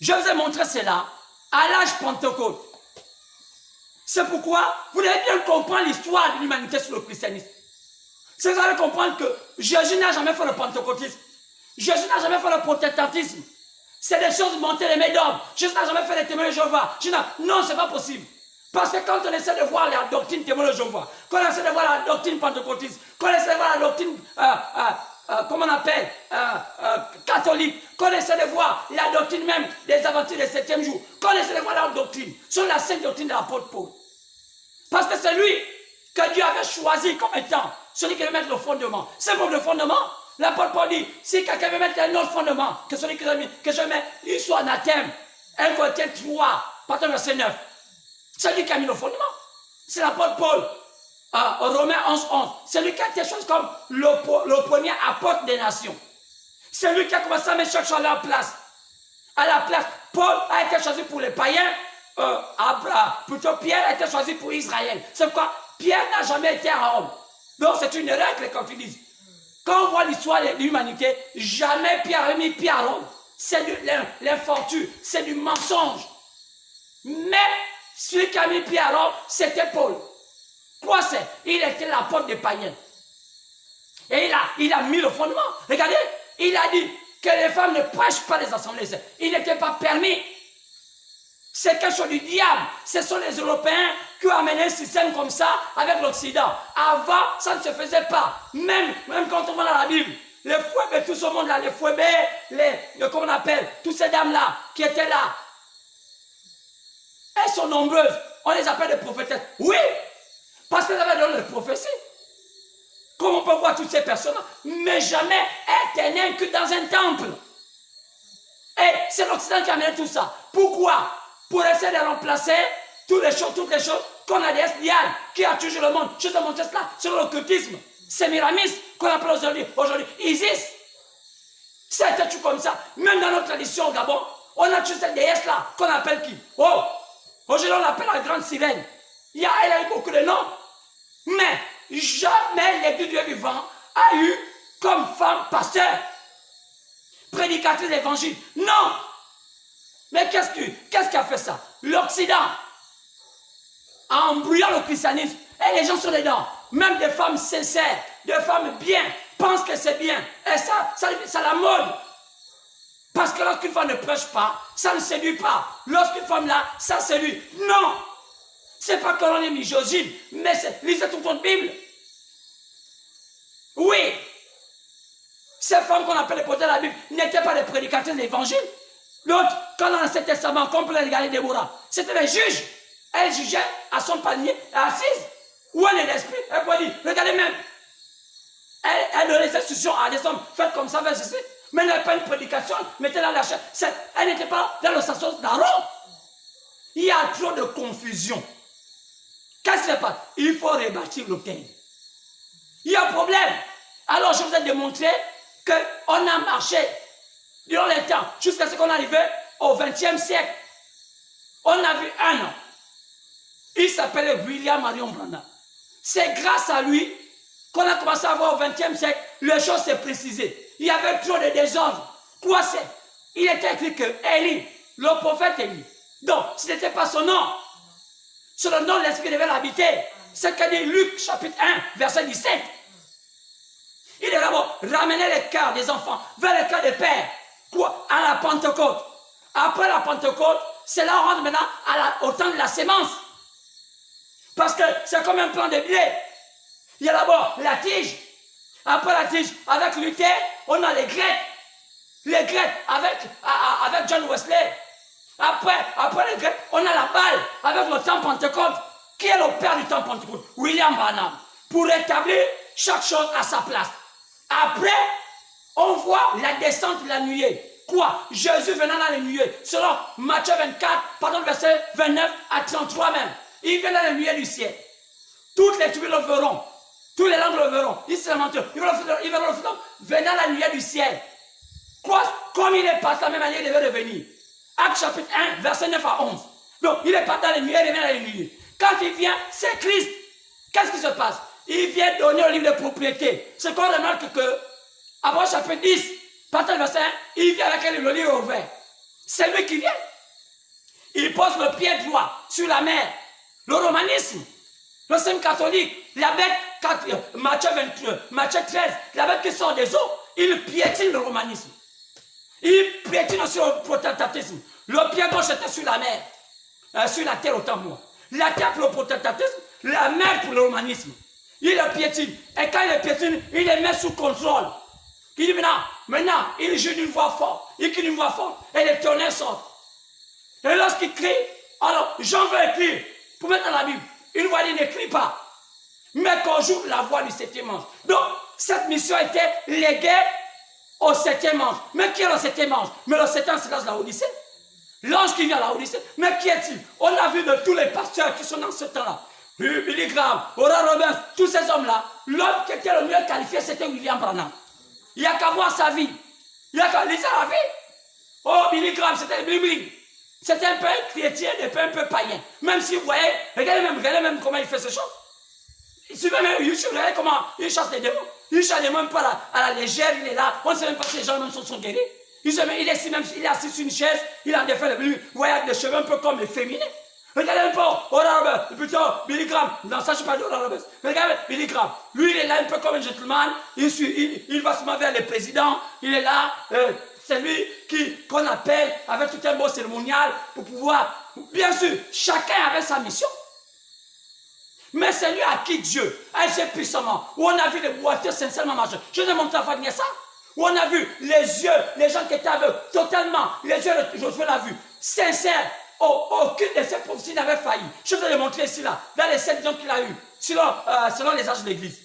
Je vous ai montré cela à l'âge Pentecôte. C'est pourquoi vous devez bien comprendre l'histoire de l'humanité sur le christianisme. C'est vous allez comprendre que Jésus n'a jamais fait le pentecôtisme. Jésus n'a jamais fait le protestantisme. C'est des choses montées les médômes. Jésus n'a jamais fait les témoins de Jéhovah. Non, ce n'est pas possible. Parce que quand on essaie de voir la doctrine témoin de Jéhovah, quand on essaie de voir la doctrine pentecôtiste, quand on essaie de voir la doctrine, comment on appelle, catholique, quand on essaie de voir la doctrine même des aventures du 7e jour, quand on essaie de voir la doctrine, sur la sainte doctrine de l'apôtre Paul. Parce que c'est lui que Dieu avait choisi comme étant celui qui veut mettre le fondement. C'est pour le fondement. L'apôtre Paul dit, si quelqu'un veut mettre un autre fondement que celui que je mets, il soit anathème. 1 Corinthiens 3, partant verset 9. C'est lui qui a mis le fondement. C'est l'apôtre Paul. Romains 11, 11. C'est lui qui a été choisi comme le premier apôtre des nations. C'est lui qui a commencé à mettre chaque chose à la place. À la place. Paul a été choisi pour les païens. Plutôt Pierre a été choisi pour Israël. C'est pourquoi Pierre n'a jamais été à Rome. Donc c'est une erreur que les confidisent. Quand on voit l'histoire de l'humanité, jamais Pierre a mis pied à Rome. C'est de l'infortune, c'est du mensonge. Mais celui qui a mis pied à Rome, c'était Paul. Quoi c'est? Il était l'apôtre des païens. Et il a mis le fondement. Regardez, il a dit que les femmes ne prêchent pas les assemblées. Il n'était pas permis. C'est quelque chose du diable. Ce sont les Européens qui ont amené un système comme ça avec l'Occident. Avant, ça ne se faisait pas. Même quand on va dans la Bible, les Fouébés, tout ce monde-là, les Fouébés, comment on appelle, toutes ces dames-là qui étaient là, elles sont nombreuses. On les appelle des prophétesses. Oui, parce qu'elles avaient donné les prophéties. Comme on peut voir toutes ces personnes-là, mais jamais elles étaient que dans un temple. Et c'est l'Occident qui a amené tout ça. Pourquoi? Pour essayer de remplacer toutes les choses qu'on a des Diane qui a toujours le monde. Je te montre cela sur l'occultisme. C'est Miramis qu'on appelle aujourd'hui Isis. C'est tout comme ça. Même dans notre tradition au Gabon, on a toujours cette déesse-là qu'on appelle qui? Oh! Aujourd'hui, on l'appelle la grande sirène. Elle a eu beaucoup de noms. Mais jamais l'Église du Dieu vivant a eu comme femme pasteur, prédicatrice d'évangile. Non! Mais qu'est-ce qui a fait ça? L'Occident, en embrouillant le christianisme, et les gens sont dedans, même des femmes sincères, des femmes bien, pensent que c'est bien. Et ça la mode. Parce que lorsqu'une femme ne prêche pas, ça ne séduit pas. Lorsqu'une femme là, ça séduit. Non! C'est pas que l'on est misogyne, mais lisez toute votre Bible. Oui! Ces femmes qu'on appelle les porteurs de la Bible n'étaient pas des prédicatrices de l'évangile. Donc, quand dans l'Ancien Testament, qu'on peut regarder Déborah, c'était les juges. Elle jugeait à son panier, assise. Où est l'esprit? Elle peut dire, regardez même. Elle donnait les instructions à des hommes, faites comme ça, faites ceci. Mais elle n'avait pas une prédication, mettez dans la chair. Elle n'était pas dans le sassos d'Aaron. Il y a trop de confusion. Qu'est-ce qui se passe? Il faut rebâtir le terre. Il y a un problème. Alors, je vous ai démontré qu'on a marché durant les temps, jusqu'à ce qu'on arrivait au XXe siècle. On a vu un homme. Il s'appelait William Marion Branham. C'est grâce à lui qu'on a commencé à voir au XXe siècle, les choses s'est précisées. Il y avait trop de désordre. Quoi c'est? Il était écrit que Élie, le prophète Élie. Donc, ce n'était pas son nom. C'est le nom de l'Esprit devait l'habiter. C'est ce qu'a dit Luc chapitre 1, verset 17. Il est d'abord ramener les cœurs des enfants vers le cœur des pères. Quoi? À la Pentecôte. Après la Pentecôte, c'est là on rentre maintenant au temps de la sémence. Parce que c'est comme un plant de blé. Il y a d'abord la tige. Après la tige, avec Luther, on a les Grecs. Les Grecs avec John Wesley. Après les Grecs, on a la balle avec le temps Pentecôte. Qui est le père du temps Pentecôte? William Branham. Pour établir chaque chose à sa place. Après, on voit la descente de la nuée. Quoi? Jésus venant dans les nuées. Selon Matthieu 24, pardon, verset 29 à 33 même. Il vient dans les nuées du ciel. Toutes les tribus le verront. Tous les langues le verront. Ils verront le phénomène venant dans la nuée du ciel. Quoi? Comme il est parti la même année, il devait revenir. Acte chapitre 1, verset 9 à 11. Donc, il est parti dans les nuées, il revient dans les nuées. Quand il vient, c'est Christ. Qu'est-ce qui se passe? Il vient donner au livre de propriété. Ce qu'on remarque que, après chapitre 10, partant du verset 1, il vient avec le livre ouvert. C'est lui qui vient. Il pose le pied droit sur la mer. Le romanisme, le système catholique, la bête, Matthieu 13, la bête qui sort des eaux, il piétine le romanisme. Il piétine aussi le protestantisme. Le pied gauche était sur la mer, sur la terre autant moi. La terre pour le protestantisme, la mer pour le romanisme. Il le piétine. Et quand il le piétine, il les met sous contrôle. Il dit maintenant, il joue d'une voix forte. Il crie d'une voix forte. Et les tonnerres sortent. Et lorsqu'il crie, alors Jean veut écrire pour mettre dans la Bible. Une voix dit n'écrit pas. Mais qu'on joue la voix du septième ange. Donc, cette mission était léguée au septième ange. Mais qui est le septième ange? Mais le septième, c'est l'ange de la Odyssée. L'ange qui vient à la Odyssée. Mais qui est-il? On a vu de tous les pasteurs qui sont dans ce temps-là. Billy Graham, Oral Roberts, tous ces hommes-là. L'homme qui était le mieux qualifié, c'était William Branham. Il n'y a qu'à voir sa vie. Il n'y a qu'à lire sa vie. Oh, Billy Graham, c'était biblique. C'était un peu chrétien, un peu païen. Même si vous voyez, regardez même comment il fait ces choses. Suivez même YouTube, regardez comment il chasse les démons. Il chasse les démons pas à la légère, il est là. On ne sait même pas si les gens même sont guéris. Il est assis sur une chaise, il a défait le bleu. Vous voyez, avec des cheveux un peu comme les féminins. Regardez un peu, Oral Roberts, plutôt Billy Graham. Non, ça je ne parle pas d'Oral Roberts. Mais regardez, Billy Graham. Lui, il est là un peu comme un gentleman. Il va se mettre vers les présidents. Il est là. C'est lui qu'on appelle avec tout un beau cérémonial pour pouvoir. Bien sûr, chacun avait sa mission. Mais c'est lui à qui Dieu a agi puissamment. Où on a vu les boiteux sincèrement marcher. Je vais montrer à Fagner ça. Où on a vu les yeux, les gens qui étaient aveugles, totalement. Les yeux de Josué l'a vu. Sincère. Aucune de ces prophéties n'avait failli. Je vais les montrer ici, là, dans les 7 ans qu'il a eu, selon les âges de l'église.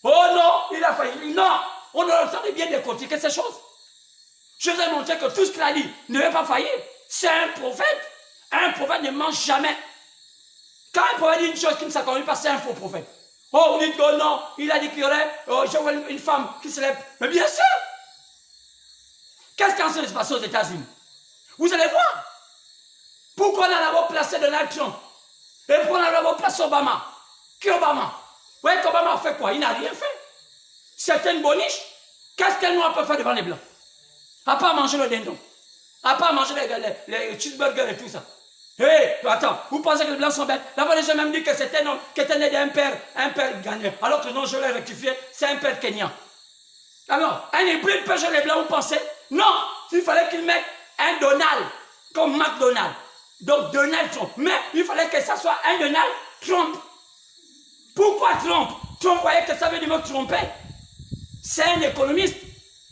Oh non, il a failli. Non, on entendait bien décortiquer ces choses. Je vais montrer que tout ce qu'il a dit ne va pas faillir. C'est un prophète. Un prophète ne ment jamais. Quand un prophète dit une chose qui ne s'accompagne pas, c'est un faux prophète. Oh, vous dites que non, il a dit qu'il y aurait je vois une femme qui se lève. Mais bien sûr. Qu'est-ce qui est en train de se passer aux États-Unis? Vous allez voir. Pourquoi on a d'abord placé Donald Trump? Et pourquoi on a d'abord placé Obama? Qui est Obama? Vous voyez qu'Obama a fait quoi? Il n'a rien fait. C'est une boniche. Qu'est-ce qu'un noir peut faire devant les blancs? À part manger le dindon. À part manger les cheeseburgers et tout ça. Hé, attends, vous pensez que les blancs sont bêtes? Là-bas, les gens même dit que c'était un homme qui était né d'un père gagnant. Alors que non, je l'ai rectifié, c'est un père kenyan. Alors, un hybride peut jouer les blancs, vous pensez? Non, il fallait qu'il mette un Donald, comme McDonald. Donc Donald Trump. Mais il fallait que ça soit un Donald Trump. Pourquoi Trump? Trump voyait que ça veut dire me tromper. C'est un économiste.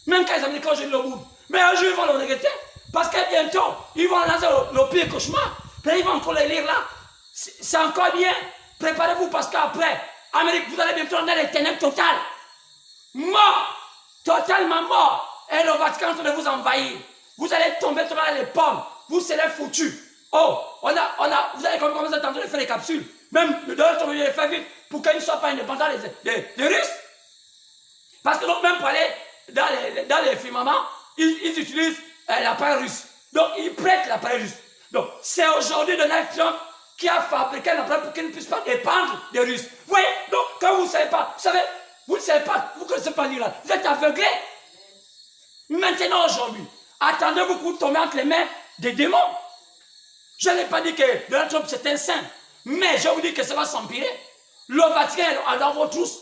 Même quand les Américains jouent le bout. Mais un jour, ils vont le regretter. Parce que bientôt, ils vont lancer le pire cauchemar. Puis ils vont encore les lire là. C'est encore bien. Préparez-vous parce qu'après, Amérique, vous allez bientôt dans les ténèbres totales. Mort. Totalement mort. Et le Vatican est en train de vous envahir. Vous allez tomber dans les pommes. Vous serez foutus. Oh, vous allez commencer à tenter de faire des capsules. Même de l'autre, on les faire vite pour qu'ils ne soient pas indépendants des Russes. Parce que donc, même pour aller dans les firmaments, ils utilisent l'appareil russe. Donc, ils prêtent l'appareil russe. Donc, c'est aujourd'hui Donald Trump qui a fabriqué un appareil pour qu'ils ne puissent pas dépendre des Russes. Vous voyez? Donc, quand vous ne savez pas, vous ne savez pas, vous ne connaissez pas l'Iran, vous êtes aveuglés. Maintenant, aujourd'hui, attendez-vous pour tomber entre les mains des démons. Je n'ai pas dit que Donald Trump c'est un saint, mais je vous dis que ça va s'empirer. Le Vatican est dans vos trousses.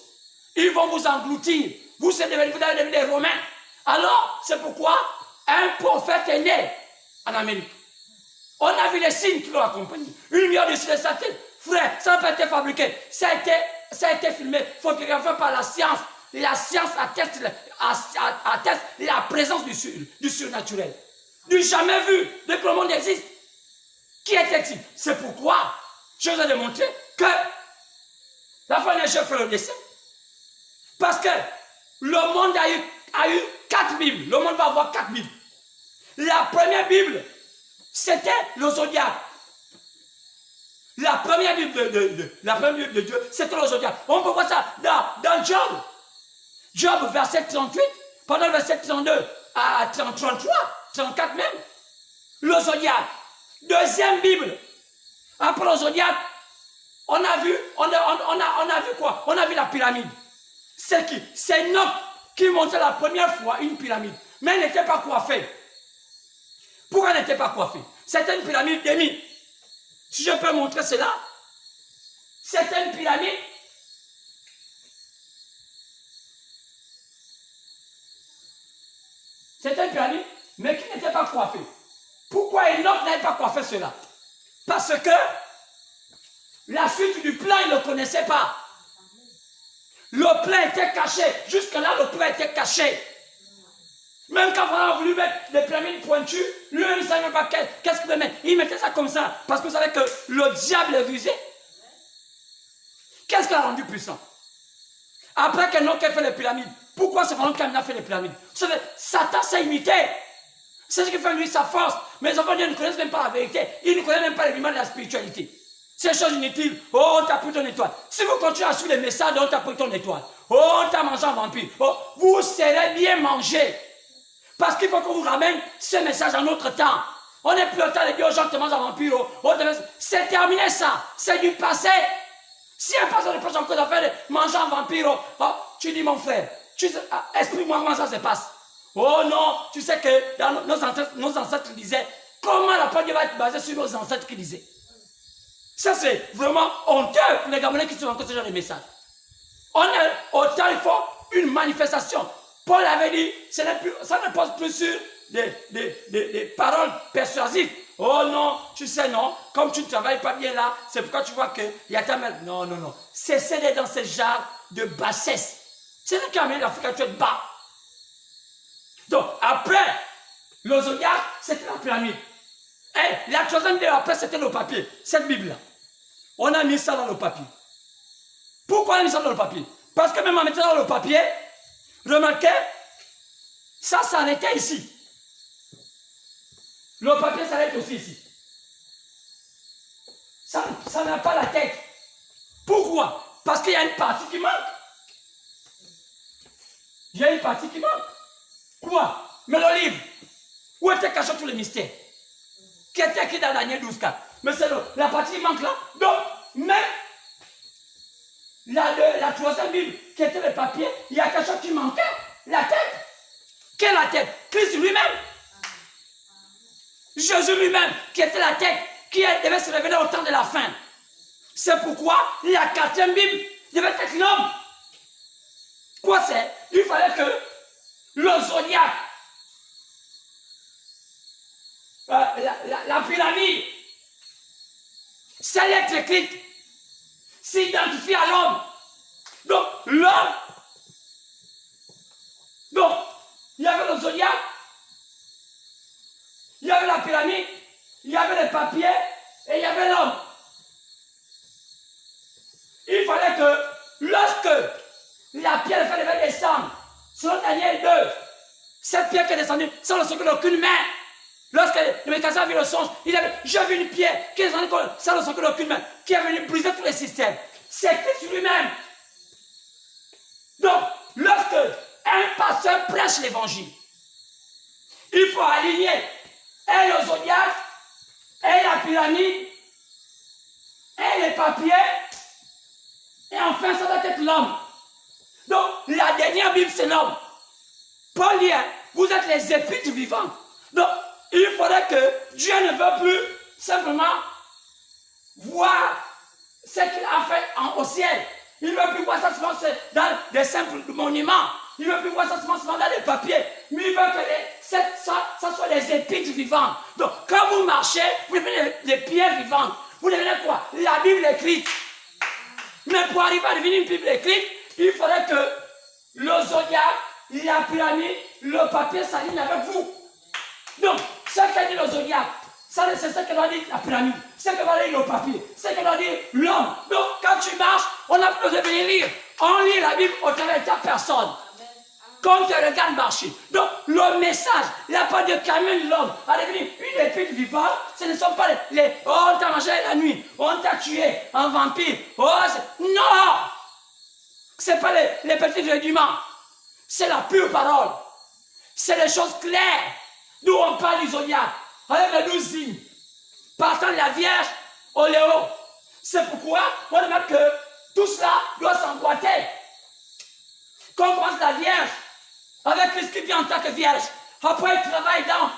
Ils vont vous engloutir. Vous allez devenir des Romains. Alors, c'est pourquoi un prophète est né en Amérique. On a vu les signes qui l'ont accompagné. Une lumière de sur sa tête. Frère, ça n'a pas été fabriqué. Ça a été filmé, photographié par la science. La science atteste la présence du surnaturel. Du jamais vu, depuis que le monde existe. Qui était-il? C'est pourquoi je vous ai démontré que la fin des chefs fait le dessin. Parce que le monde a eu 4 Bibles. Le monde va avoir 4 Bibles. La première Bible, c'était le zodiaque. La première Bible de Dieu, c'était le zodiaque. On peut voir ça dans Job. Job, verset 38, pendant le verset 32 à 33, 34 même. Le zodiaque. Deuxième Bible. Après le zodiaque, on a vu quoi? On a vu la pyramide. C'est qui? C'est Enoch qui montait la première fois une pyramide. Mais elle n'était pas coiffée. Pourquoi elle n'était pas coiffée? C'était une pyramide demi. Si je peux montrer cela, c'était une pyramide. C'était une pyramide, mais qui n'était pas coiffée. Pourquoi Enoch n'avait pas coiffé cela? Parce que la suite du plan, il ne le connaissait pas. Le plan était caché. Jusque-là, le plan était caché. Même quand on a voulu mettre des pyramides pointues, lui-même, il ne savait pas qu'est-ce qu'il mettre. Il mettait ça comme ça, parce que vous savez que le diable est rusé. Qu'est-ce qui l'a rendu puissant? Après qu'Enoch ait fait les pyramides, pourquoi c'est vraiment qu'Enoch a fait les pyramides? Vous savez, Satan s'est imité. C'est ce qui fait lui sa force. Mais les enfants de Dieu ne connaissent même pas la vérité. Ils ne connaissent même pas les rudiments de la spiritualité. Ces choses inutiles. Oh, on t'a pris ton étoile. Si vous continuez à suivre les messages, on t'a pris ton étoile. Oh, on t'a mangé un vampire. Oh, vous serez bien mangé. Parce qu'il faut qu'on vous ramène ce message en notre temps. On n'est plus au temps de dire aux gens que tu manges un vampire. Oh, c'est terminé ça. C'est du passé. Si un pasteur ne peut encore faire de manger un vampire, oh, tu dis mon frère, explique-moi comment ça se passe. Oh non, tu sais que dans nos ancêtres disaient, comment la parole de Dieu va être basée sur nos ancêtres qui disaient. Ça c'est vraiment honteux pour les Gabonais qui sont encore ce genre de message. On est au temps, il faut une manifestation. Paul avait dit, ça ne pose plus sur des paroles persuasives. Oh non, tu sais non, comme tu ne travailles pas bien là, c'est pourquoi tu vois qu'il y a ta mère. Non, non, non. Cessez d'être dans ce genre de bassesse. C'est le qui amène l'Afrique actuelle bas. Donc, après, le zodiaque, c'était la pyramide. Et la troisième idée après, c'était le papier. Cette Bible-là. On a mis ça dans le papier. Pourquoi on a mis ça dans le papier? Parce que même en mettant dans le papier, remarquez, ça s'arrêtait ici. Le papier s'arrête aussi ici. Ça n'a pas la tête. Pourquoi? Parce qu'il y a une partie qui manque. Il y a une partie qui manque. Quoi? Mais le livre, où était caché tous les mystères? Qui était écrit dans Daniel 12:4. Mais c'est la partie qui manque là. Donc, même la troisième Bible, qui était le papier, il y a quelque chose qui manquait. La tête. Quelle est la tête? Christ lui-même. Jésus lui-même, qui était la tête, qui devait se révéler au temps de la fin. C'est pourquoi la quatrième Bible devait être l'homme. Quoi c'est? Il fallait que le zodiaque, la pyramide, ces lettres écrites, s'identifie à l'homme. Donc, l'homme, donc, il y avait le zodiaque, il y avait la pyramide, il y avait les papiers et il y avait l'homme. Il fallait que lorsque la pierre devait descendre, selon Daniel 2, cette pierre qui est descendue sans le secours d'aucune main. Lorsque le mécanicien a vu le songe, il avait, j'ai vu une pierre qui est descendue sans le secours d'aucune main, qui est venue briser tous les systèmes. C'est Christ lui-même. Donc, lorsque un pasteur prêche l'évangile, il faut aligner et le zodiaque, et la pyramide, et les papiers, et enfin ça doit être l'homme. Donc la dernière Bible c'est l'homme. Paul dit, vous êtes les épîtres vivants. Donc il faudrait que Dieu ne veut plus simplement voir ce qu'il a fait au ciel. Il ne veut plus voir ça seulement dans des simples monuments. Il ne veut plus voir ça seulement dans des papiers. Mais il veut que ça soit des épîtres vivantes. Donc, quand vous marchez, vous devenez des pierres vivantes. Vous devenez quoi? La Bible écrite. Mais pour arriver à devenir une Bible écrite, il faudrait que le zodiaque, la pyramide, le papier s'alignent avec vous. Donc, ce que dit le zodiaque, c'est ce que doit dire la pyramide, c'est ce que doit dire le papier, c'est ce que doit dire l'homme. Donc, quand tu marches, on n'a plus besoin de venir lire. On lit la Bible au travers de ta personne. Quand tu regardes marcher. Donc, le message, la part de Camille, l'homme, à devenir une épître vivante, ce ne sont pas les oh, on t'a mangé la nuit, on t'a tué, un vampire. Oh, non! Ce n'est pas les petits rudiments. C'est la pure parole. C'est les choses claires. D'où on parle du zodiaque. Avec les 12 signes. Partant de la Vierge au Léo. C'est pourquoi on remarque que tout cela doit s'emboîter. Quand on pense la Vierge, avec Christ qui vient en tant que Vierge, Après, il travaille dans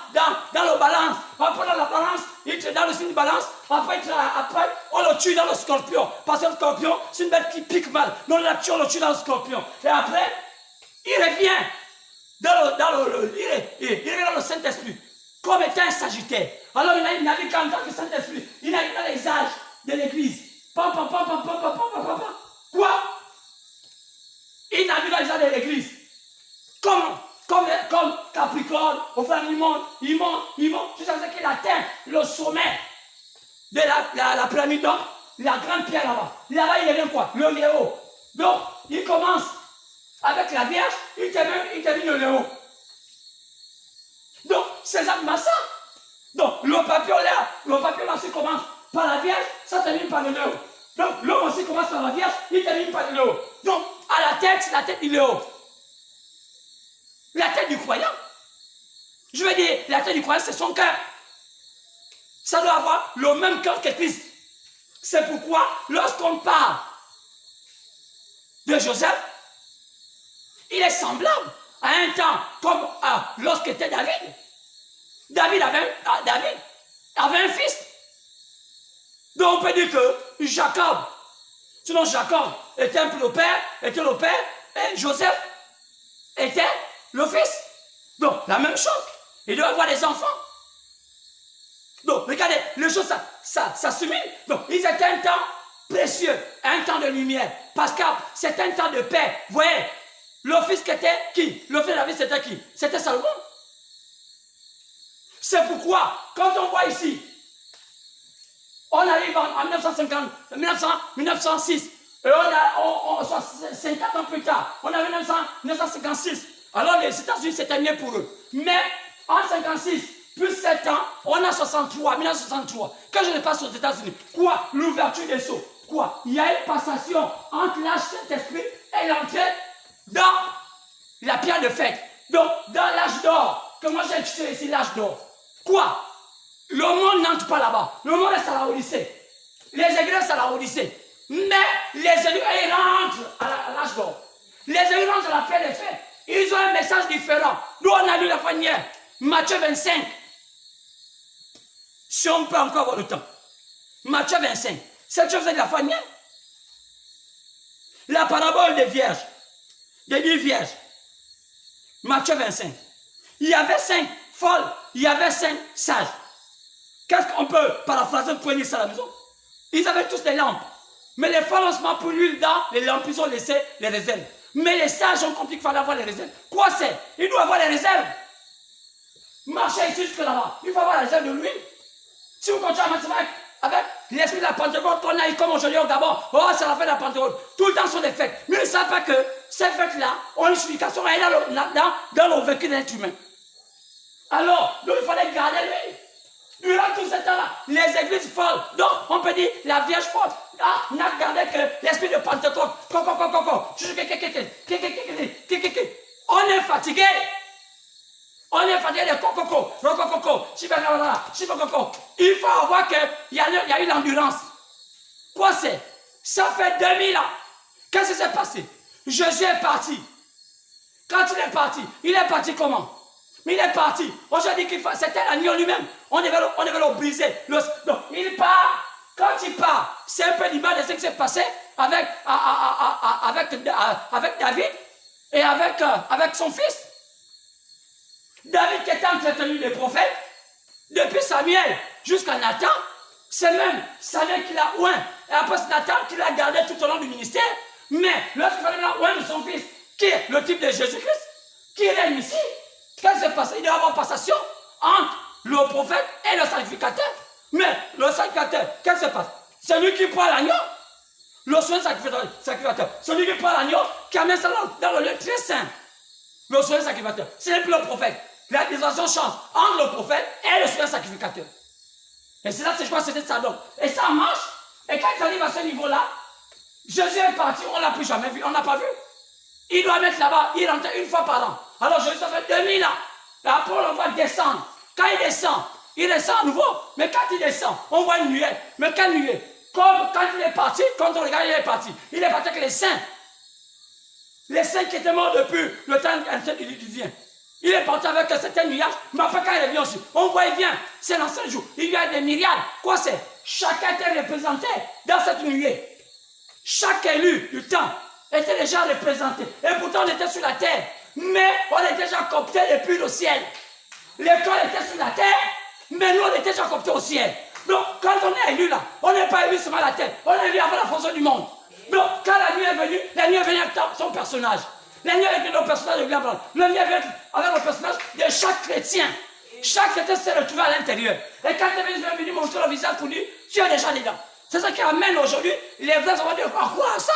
le balance. Après, dans la balance, il travaille dans le signe de balance. Après, on le tue dans le scorpion. Parce que le scorpion, c'est une bête qui pique mal. Donc, on le tue dans le scorpion. Et après, il revient il revient dans le Saint-Esprit comme étant un Sagittaire. Alors, il navigue en tant que Saint-Esprit. Il navigue dans les âges de l'Église. Quoi? Il navigue dans les âges de l'Église. Comme Capricorne, au fond, il monte, jusqu'à ce qu'il atteigne le sommet de la pyramide, donc la grande pierre là-bas. Là-bas, il devient quoi? Le Léo. Donc, il commence avec la Vierge, il termine le Léo. Donc, c'est exactement ça. Donc, le papillon là aussi commence par la Vierge, ça termine par le Léo. Donc, l'homme aussi commence par la Vierge, il termine par le Léo. Donc, à la tête, c'est la tête du Léo. La tête du croyant. Je veux dire, la tête du croyant, c'est son cœur. Ça doit avoir le même cœur que Christ. C'est pourquoi, lorsqu'on parle de Joseph, il est semblable à un temps comme lorsqu'était David. David avait un fils. Donc on peut dire que Jacob, sinon Jacob était le père, et Joseph était le fils. Donc la même chose. Il doit avoir des enfants. Donc regardez, les choses s'assimilent. Donc ils étaient un temps précieux, un temps de lumière. Parce que c'est un temps de paix. Vous voyez, le fils qui était qui? Le fils de David c'était qui? C'était Salomon. C'est pourquoi, quand on voit ici, on arrive en 1906, et on 50 ans plus tard, on a 1956. Alors les États-Unis c'était mieux pour eux. Mais en 56, plus 7 ans, on a 1963. Quand je ne passe aux États-Unis, quoi? L'ouverture des sceaux. Quoi? Il y a une passation entre l'âge Saint-Esprit et l'entrée dans la pierre de fête. Donc, dans l'âge d'or, que moi j'ai intitulé ici l'âge d'or. Quoi? Le monde n'entre pas là-bas. Le monde reste à la Odyssée. Les églises restent à la Odyssée. Mais les élus, ils rentrent à l'âge d'or. Les élus rentrent à la pierre de fête. Ils ont un message différent. Nous, on a lu la fois hier, Matthieu 25. Si on peut encore avoir le temps. Matthieu 25. Cette chose est de la fois hier. La parabole des vierges. Des 10 vierges. Matthieu 25. Il y avait 5 folles. Il y avait 5 sages. Qu'est-ce qu'on peut paraphraser pour venir ça à la maison? Ils avaient tous des lampes. Mais les folles, on se met pour l'huile dans les lampes, ils ont laissé les réserves. Mais les sages ont compris qu'il fallait avoir les réserves. Quoi c'est? Il doit avoir les réserves. Marchez ici jusque là-bas. Il faut avoir les réserves de l'huile. Si vous continuez à marcher avec l'esprit de la Pentecôte qu'on a eu comme aujourd'hui au Gabon, oh, c'est la fête de la Pentecôte. Tout le temps sont des fêtes. Mais ils ne savent pas que ces fêtes-là ont une signification dans le vécu de l'être humain. Alors, donc il fallait garder l'huile. Durant tout ce temps-là, les églises folles. Donc, on peut dire la Vierge folle. On a gardé que l'esprit de Pentecôte. On est fatigué. On est fatigué de coco. Il faut avoir qu'il y a eu l'endurance. Quoi c'est? Ça fait 2000 ans. Qu'est-ce qui s'est passé? Jésus est parti. Quand il est parti comment? Mais il est parti. Aujourd'hui, c'était l'agneau lui-même. On devait le briser. Donc, il part. Quand il part, c'est un peu l'image de ce qui s'est passé avec David et avec son fils. David qui était entretenu des prophètes, depuis Samuel jusqu'à Nathan, c'est même Samuel qui l'a oint. Et après c'est Nathan qui l'a gardé tout au long du ministère. Mais lorsqu'il fallait la oint de son fils, qui est le type de Jésus-Christ, qui règne ici, qu'est-ce qui s'est passé? Il doit y avoir passation entre le prophète et le sacrificateur. Mais le sacrificateur, qu'est-ce qui se passe? C'est lui qui prend l'agneau. Le soin sacrificateur. Celui qui prend l'agneau, qui amène ça dans le lieu très saint. Le soin sacrificateur. Ce n'est plus le prophète. La division change entre le prophète et le soin sacrificateur. Et c'est là que je crois que c'était ça donc. Et ça marche. Et quand ils arrivent à ce niveau-là, Jésus est parti, on ne l'a plus jamais vu, on n'a pas vu. Il doit mettre là-bas, il rentre une fois par an. Alors Jésus, ça fait 2000 ans. Et après, on le voit descendre. Quand il descend à nouveau. Mais quand il descend, on voit une nuée. Mais quelle nuée? Comme quand il est parti, quand on regarde, il est parti. Il est parti avec les saints. Les saints qui étaient morts depuis le temps du divin. Il est parti avec un certain nuage, mais après quand il revient aussi, on voit, il vient, c'est l'ancien jour, il y a des myriades. Quoi c'est? Chacun était représenté dans cette nuée. Chaque élu du temps était déjà représenté. Et pourtant on était sur la terre, mais on était déjà copté depuis le ciel. L'école était sur la terre, mais nous on était déjà coptés au ciel. Donc quand on est élu là, on n'est pas élu seulement à la terre, on est élu avant la fonction du monde. Donc quand la nuit est venue avec son personnage. La nuit avec le personnage de William Branham. La nuit avec le personnage de chaque chrétien. Chaque chrétien s'est retrouvé à l'intérieur. Et quand il est venu montrer le visage pour dire, tu es déjà dedans. C'est ça qui amène aujourd'hui les vrais vont dire, quoi ça?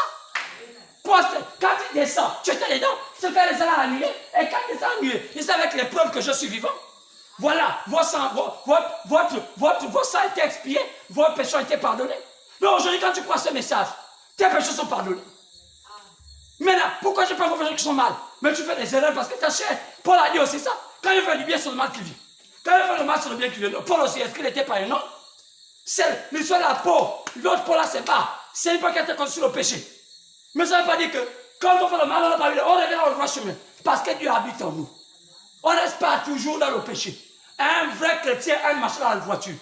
Quand il descend, tu étais dedans, c'est quand il descend à la nuit. Et quand il descend à la nuit, il sait avec les preuves que je suis vivant. Voilà, votre sang a été expié, vos péchés ont été pardonnés. Donc aujourd'hui, quand tu crois ce message, tes péchés sont pardonnés. Maintenant, pourquoi je ne pas confiance qui sont mal? Mais tu fais des erreurs parce que ta chair, Paul a dit aussi ça. Quand il fait du bien, c'est le mal qui vit. Quand il fait le mal, c'est le bien qui vient. Paul aussi, est-ce qu'il n'était pas un homme? C'est l'histoire de la peau. L'autre Paul là, c'est pas. C'est pas qu'il était contre le péché. Mais ça ne veut pas dire que quand on fait le mal, on revient dans le droit chemin. Parce que Dieu habite en nous. On ne reste pas toujours dans le péché. Un vrai chrétien a une machine dans la voiture.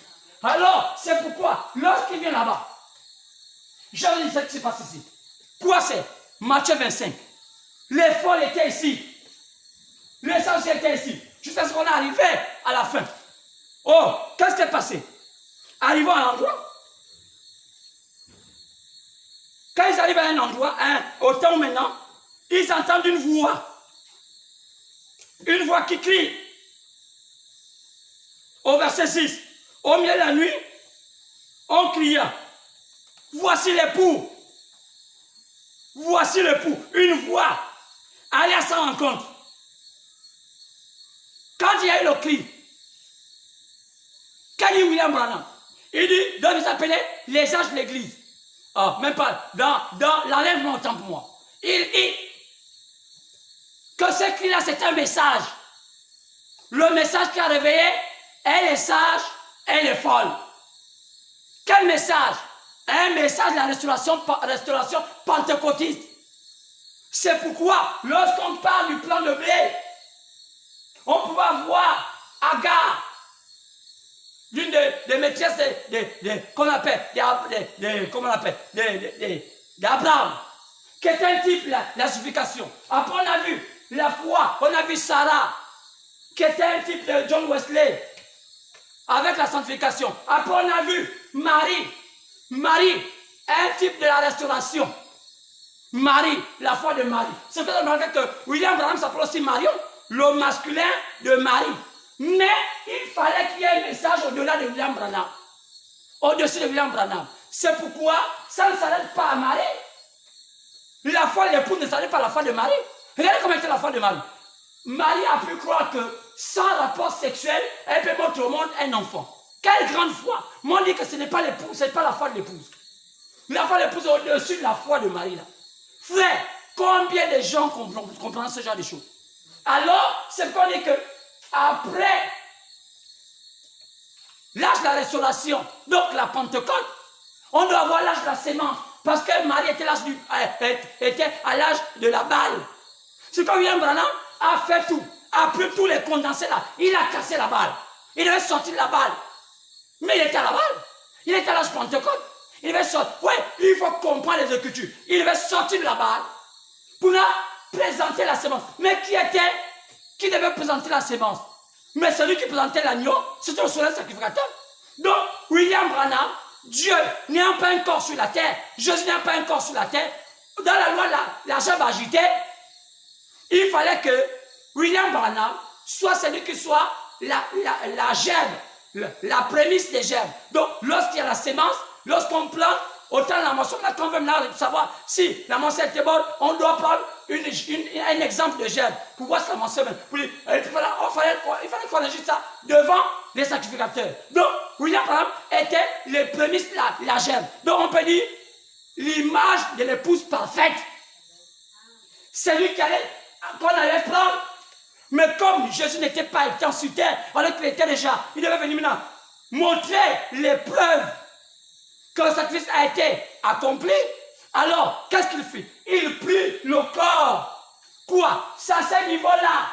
Alors, c'est pourquoi, lorsqu'il vient là-bas, je vous dis ce qui se passe ici. Quoi c'est? Matthieu 25. Les folles étaient ici. Les sages étaient ici. Jusqu'à ce qu'on est arrivé à la fin. Oh, qu'est-ce qui est passé? Arrivons à l'endroit. Quand ils arrivent à un endroit, au temps maintenant, ils entendent une voix. Une voix qui crie. Au verset 6. Au milieu de la nuit, on cria. Voici l'époux. Voici l'époux. Une voix. Allez à sa rencontre. Quand il y a eu le cri, qu'a dit William Branham? Il dit, donc il s'appelait les sages de l'église. Oh, même pas, dans l'enlèvement au temps pour moi. Il dit que ce cri-là, c'est un message. Le message qui a réveillé, elle est sage, elle est folle. Quel message? Un message de la restauration pentecôtiste. C'est pourquoi, lorsqu'on parle du plan de blé, on peut voir Agar, l'une des maîtresses d'Abraham, qui est un type de la sanctification. Après, on a vu la foi, on a vu Sarah, qui était un type de John Wesley, avec la sanctification. Après, on a vu Marie, un type de la restauration. Marie, la foi de Marie. C'est pour ça que William Branham s'appelle aussi Marion, le masculin de Marie. Mais il fallait qu'il y ait un message au-delà de William Branham. Au-dessus de William Branham. C'est pourquoi ça ne s'arrête pas à Marie. La foi de l'époux ne s'arrête pas à la foi de Marie. Regardez comment était la foi de Marie. Marie a pu croire que sans rapport sexuel, elle peut montrer au monde un enfant. Quelle grande foi! Moi, on dit que ce n'est pas l'épouse, ce n'est pas la foi de l'épouse. La foi de l'épouse est au-dessus de la foi de Marie. Là. Frère, combien de gens comprennent ce genre de choses? Alors, c'est qu'on dit que après l'âge de la restauration, donc la Pentecôte, on doit avoir l'âge de la sémence. Parce que Marie était à l'âge de la balle. C'est comme William Branham a fait tout. Après tous les condensés là, il a cassé la balle. Il devait sortir de la balle. Mais il était à la balle. Il était à l'âge de Pentecôte. Il devait sortir. Oui, il faut comprendre les Écritures. Il devait sortir de la balle pour présenter la sémence. Mais qui devait présenter la sémence? Mais celui qui présentait l'agneau, c'était le soleil sacrificateur. Donc, William Branham, Dieu n'a pas un corps sur la terre. Jésus n'a pas un corps sur la terre. Dans la loi, la jambe agitée, il fallait que William Branham soit celui qui soit la germe, la prémisse des germes. Donc, lorsqu'il y a la sémence, lorsqu'on plante, autant la moisson, là, quand on veut savoir si la moisson était bonne, on doit prendre un exemple de germe pour voir si la moisson est bonne. Il fallait qu'on agite ça devant les sacrificateurs. Donc, William Branham était les prémices de la germe. Donc, on peut dire l'image de l'épouse parfaite. C'est lui qu'on allait prendre. Mais comme Jésus n'était pas étant sur terre, alors qu'il était déjà, il devait venir maintenant montrer les preuves que le sacrifice a été accompli. Alors, qu'est-ce qu'il fait? Il prit le corps. Quoi? C'est à ce niveau-là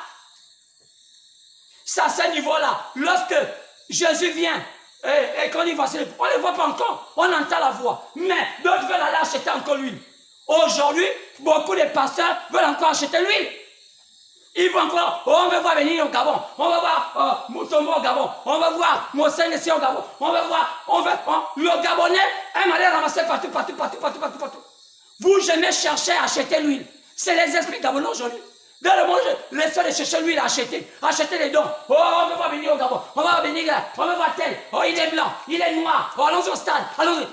C'est à ce niveau-là. Lorsque Jésus vient et qu'on y va, on ne le voit pas encore. On entend la voix. Mais d'autres veulent aller acheter encore l'huile. Aujourd'hui, beaucoup de pasteurs veulent encore acheter l'huile. Ils vont encore, on va voir venir au Gabon, on va voir Moutombo au Gabon, on va voir Mossène au Gabon, le Gabonais aime aller ramasser partout. Vous jamais chercher à acheter l'huile. C'est les esprits gabonais aujourd'hui. Dans le monde, les seuls de chercher l'huile à acheter les dons. Oh, on va voir venir au Gabon, on va venir là, on va voir tel, oh, il est blanc, il est noir, oh, allons au stade, allons-y.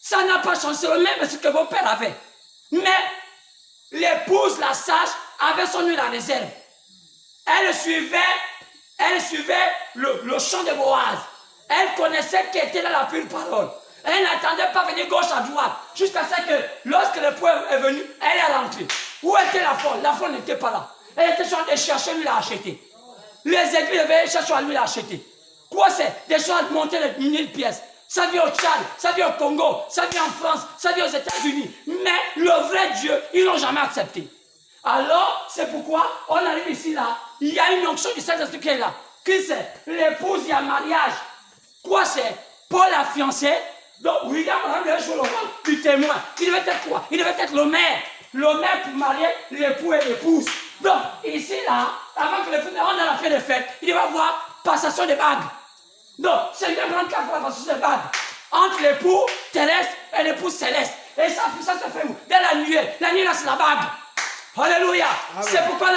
Ça n'a pas changé, c'est le même ce que vos pères avaient. Mais l'épouse, la sage, avait son huile en réserve. Elle suivait le chant de Boaz. Elle connaissait qui était là la pure parole. Elle n'attendait pas venir gauche à droite. Jusqu'à ce que, lorsque le peuple est venu, elle est rentrée. Où était la folle? La folle n'était pas là. Elle était en train de chercher l'huile à acheter. Les églises devaient chercher l'huile à acheter. Quoi c'est? Des gens monter les 1000 pièces. Ça vient au Tchad, ça vient au Congo, ça vient en France, ça vient aux États-Unis. Mais le vrai Dieu, ils ne l'ont jamais accepté. Alors, c'est pourquoi on arrive ici là. Il y a une onction du Saint-Esprit qui est là. Qui c'est? L'épouse, il y a mariage. Quoi c'est? Paul a fiancé. Donc, William a joué le rôle du témoin. Il devait être quoi? Il devait être le maire. Le maire pour marier l'époux et l'épouse. Donc, ici là, avant que l'époux ne rentre dans la fête des fêtes, il va avoir passation de bagues. Donc, c'est une grande carte pour la passation de bagues. Entre l'époux terrestre et l'épouse céleste. Et ça se fait où? Dès la nuit. La nuit là, c'est la bague. Alléluia. C'est pourquoi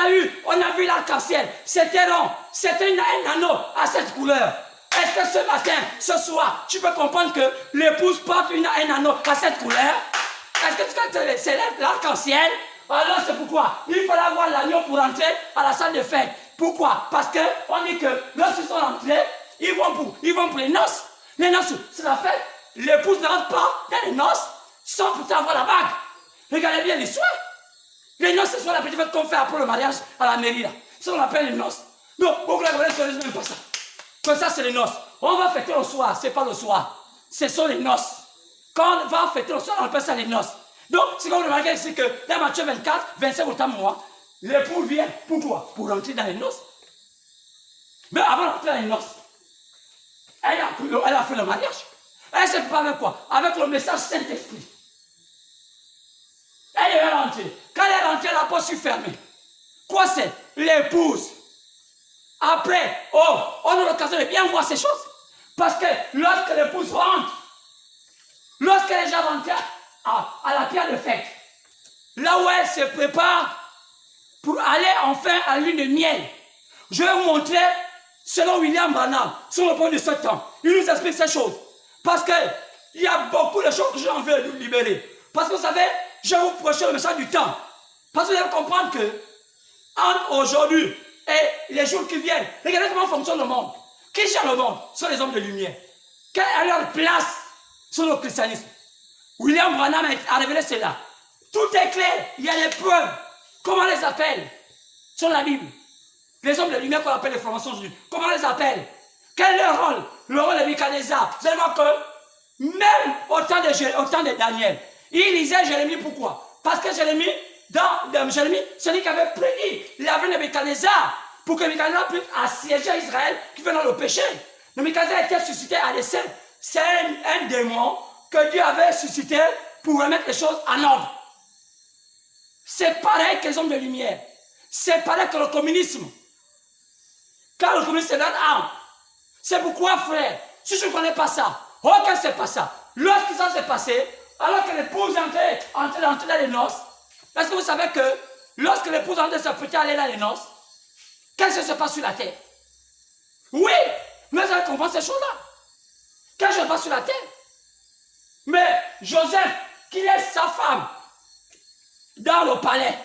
on a vu l'arc-en-ciel. C'était rond. C'était un anneau à cette couleur. Est-ce que ce matin, ce soir, tu peux comprendre que l'épouse porte un anneau à cette couleur? Est-ce que tu c'est l'arc-en-ciel? Alors c'est pourquoi il fallait avoir l'agneau pour entrer à la salle de fête. Pourquoi? Parce qu'on dit que lorsqu'ils sont rentrés, ils vont pour les noces. Les noces, c'est la fête. L'épouse ne rentre pas dans les noces sans pourtant avoir la bague. Regardez bien l'histoire. Les noces, ce sont la petite fête qu'on fait après le mariage à la mairie là. Ça, on appelle les noces. Donc, beaucoup de gens ne connaissent même pas ça. Comme ça, c'est les noces. On va fêter le soir, c'est pas le soir. Ce sont les noces. Quand on va fêter le soir, on appelle ça les noces. Donc, c'est comme le mariage, c'est que dans Matthieu 24, 25 autant mois, l'époux vient. Pourquoi? Pour rentrer dans les noces. Mais avant d'entrer dans les noces, elle a fait le mariage. Elle s'est préparée avec quoi? Avec le message Saint-Esprit. Elle est rentrée. Quand elle est rentrée, la porte fut fermée. Quoi c'est? L'épouse. Après, on a l'occasion de bien voir ces choses. Parce que lorsque l'épouse rentre, lorsqu'elle est déjà rentrée à la pierre de fête, là où elle se prépare pour aller enfin à la lune de miel, je vais vous montrer, selon William Branham, sur le point de ce temps, il nous explique ces choses. Parce qu'il y a beaucoup de choses que j'ai envie de nous libérer. Parce que vous savez, je vais vous prêcher le message du temps. Parce que vous devez comprendre que, entre aujourd'hui et les jours qui viennent, regardez comment fonctionne le monde. Qui gère le monde? Ce sont les hommes de lumière. Quelle est leur place sur le christianisme? William Branham a révélé cela. Tout est clair. Il y a des preuves. Comment on les appelle? Sur la Bible. Les hommes de lumière qu'on appelle les francs-maçons aujourd'hui. Comment on les appelle? Quel est leur rôle? Le rôle de Nebuchadnezzar. Vous allez voir que même au temps de Daniel, il lisait Jérémie. Pourquoi? Parce que Jérémie, dans Jérémie, c'est lui qui avait prédit l'avenir de Nebuchadnezzar pour que Nebuchadnezzar puisse assiéger Israël qui fait dans le péché. Nebuchadnezzar était suscité à dessein. C'est un démon que Dieu avait suscité pour remettre les choses en ordre. C'est pareil que les hommes de lumière. C'est pareil que le communisme. Quand le communisme est dans l'âme. C'est pourquoi, frère, si je ne connais pas ça, aucun ne sait pas ça. Lorsque ça s'est passé, alors que l'épouse entrait dans les noces, est-ce que vous savez que lorsque l'épouse entrait s'apprêtait à aller dans les noces, qu'est-ce qui se passe sur la terre? Oui, mais vous allez comprendre ces choses-là. Qu'est-ce qui se passe sur la terre? Mais Joseph, qui laisse sa femme dans le palais,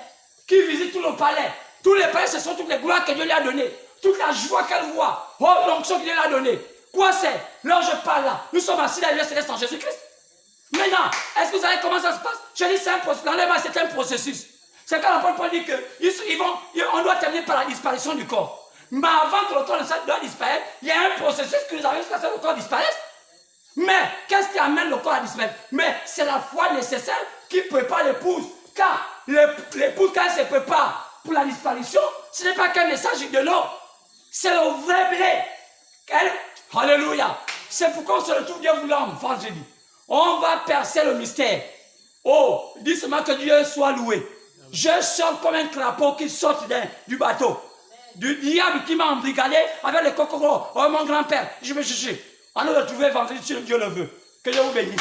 qui visite tout le palais, tous les palais, ce sont toutes les gloires que Dieu lui a données, toute la joie qu'elle voit, oh, l'onction que Dieu lui a donnée. Quoi c'est? Là je parle là, nous sommes assis dans le céleste en Jésus-Christ. Maintenant, est-ce que vous savez comment ça se passe? Je dis c'est un processus. L'enlèvement, c'est un processus. C'est quand l'apôtre Paul dit qu'on doit terminer par la disparition du corps. Mais avant que le corps doit disparaître, il y a un processus qui nous arrive jusqu'à ce que le corps disparaisse. Mais qu'est-ce qui amène le corps à disparaître? Mais c'est la foi nécessaire qui prépare l'épouse. Car l'épouse, quand elle se prépare pour la disparition, ce n'est pas qu'un message de l'eau. C'est le vrai blé. Alléluia. C'est pourquoi on se retrouve Dieu voulant vendredi. On va percer le mystère. Oh, dis seulement que Dieu soit loué. Je sors comme un crapaud qui sort du bateau. Du diable qui m'a embrigadé avec les cocoros. Oh mon grand-père, je me cherche. On nous retrouver vendredi si Dieu le veut. Que Dieu vous bénisse.